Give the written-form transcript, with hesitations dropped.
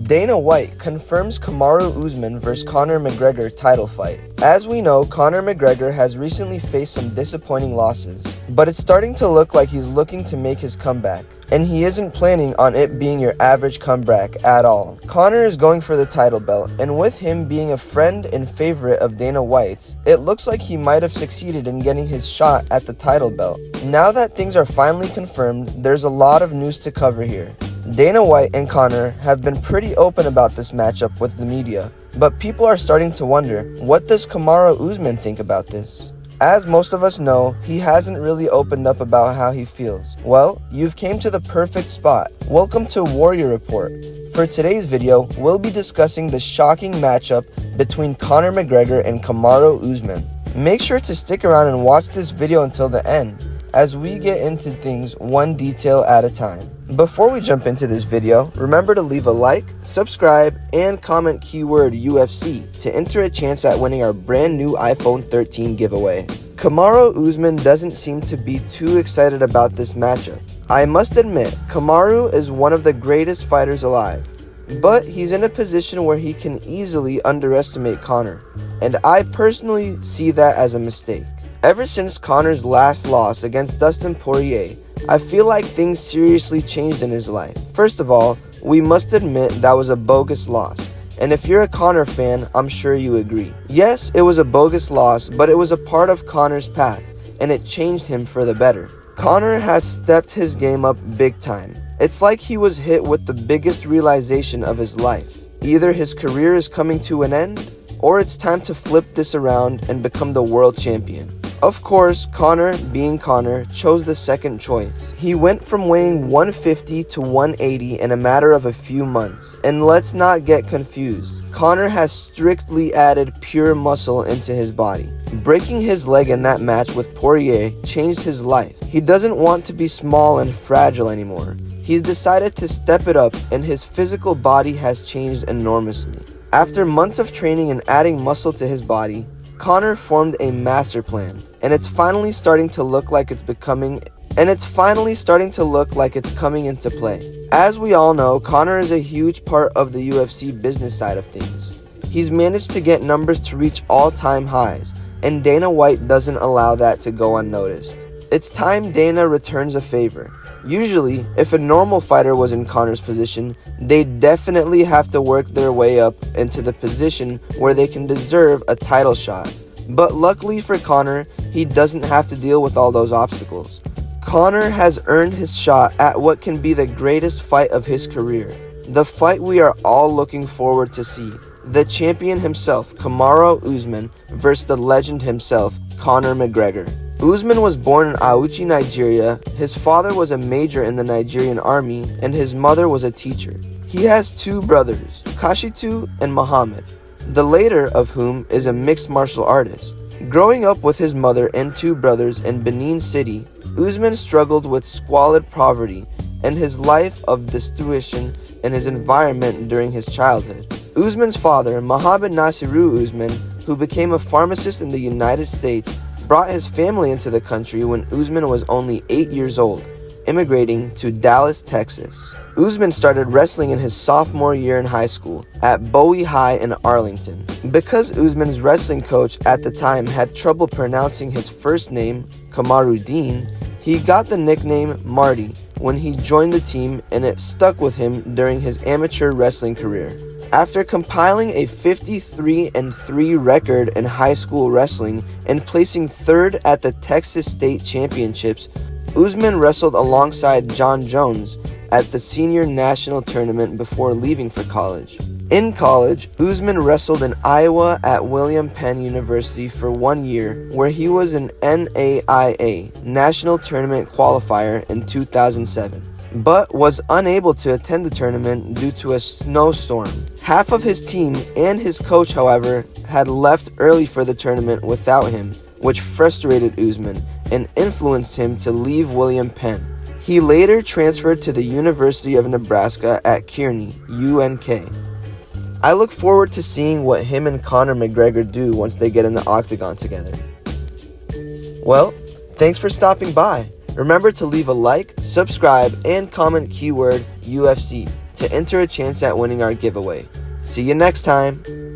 Dana White confirms Kamaru Usman vs Conor McGregor title fight. As we know, Conor McGregor has recently faced some disappointing losses, but it's starting to look like he's looking to make his comeback, and he isn't planning on it being your average comeback at all. Conor is going for the title belt, and with him being a friend and favorite of Dana White's, it looks like he might have succeeded in getting his shot at the title belt. Now that things are finally confirmed, there's a lot of news to cover here. Dana White and Conor have been pretty open about this matchup with the media, but people are starting to wonder, what does Kamaru Usman think about this? As most of us know, he hasn't really opened up about how he feels. Well, you've came to the perfect spot. Welcome to Warrior Report. For today's video, we'll be discussing the shocking matchup between Conor McGregor and Kamaru Usman. Make sure to stick around and watch this video until the end, as we get into things one detail at a time. Before we jump into this video, remember to leave a like, subscribe, and comment keyword UFC to enter a chance at winning our brand new iPhone 13 giveaway. Kamaru Usman doesn't seem to be too excited about this matchup. I must admit, Kamaru is one of the greatest fighters alive, but he's in a position where he can easily underestimate Conor, and I personally see that as a mistake. Ever since Conor's last loss against Dustin Poirier, I feel like things seriously changed in his life. First of all, we must admit that was a bogus loss, and if you're a Conor fan, I'm sure you agree. Yes, it was a bogus loss, but it was a part of Conor's path, and it changed him for the better. Conor has stepped his game up big time. It's like he was hit with the biggest realization of his life. Either his career is coming to an end, or it's time to flip this around and become the world champion. Of course, Conor, being Conor, chose the second choice. He went from weighing 150 to 180 in a matter of a few months. And let's not get confused. Conor has strictly added pure muscle into his body. Breaking his leg in that match with Poirier changed his life. He doesn't want to be small and fragile anymore. He's decided to step it up, and his physical body has changed enormously. After months of training and adding muscle to his body, Conor formed a master plan, and it's finally starting to look like it's coming into play. As we all know, Conor is a huge part of the UFC business side of things. He's managed to get numbers to reach all-time highs, and Dana White doesn't allow that to go unnoticed. It's time Dana returns a favor. Usually, if a normal fighter was in Conor's position, they'd definitely have to work their way up into the position where they can deserve a title shot. But luckily for Conor, he doesn't have to deal with all those obstacles. Conor has earned his shot at what can be the greatest fight of his career. The fight we are all looking forward to see. The champion himself, Kamaru Usman, versus the legend himself, Conor McGregor. Usman was born in Auchi, Nigeria. His father was a major in the Nigerian army, and his mother was a teacher. He has two brothers, Kashitu and Muhammad, the later of whom is a mixed martial artist. Growing up with his mother and two brothers in Benin City, Usman struggled with squalid poverty and his life of destitution in his environment during his childhood. Usman's father, Muhammad Nasiru Usman, who became a pharmacist in the United States, brought his family into the country when Usman was only 8 years old, immigrating to Dallas, Texas. Usman started wrestling in his sophomore year in high school at Bowie High in Arlington. Because Usman's wrestling coach at the time had trouble pronouncing his first name, Kamaruddin, he got the nickname Marty when he joined the team, and it stuck with him during his amateur wrestling career. After compiling a 53-3 record in high school wrestling and placing third at the Texas State Championships, Usman wrestled alongside John Jones at the senior national tournament before leaving for college. In college, Usman wrestled in Iowa at William Penn University for 1 year, where he was an NAIA national tournament qualifier in 2007. But was unable to attend the tournament due to a snowstorm. Half of his team and his coach, however, had left early for the tournament without him, which frustrated Usman and influenced him to leave William Penn. He later transferred to the University of Nebraska at Kearney, UNK. I look forward to seeing what him and Conor McGregor do once they get in the octagon together. Well, thanks for stopping by. Remember to leave a like, subscribe, and comment keyword UFC to enter a chance at winning our giveaway. See you next time!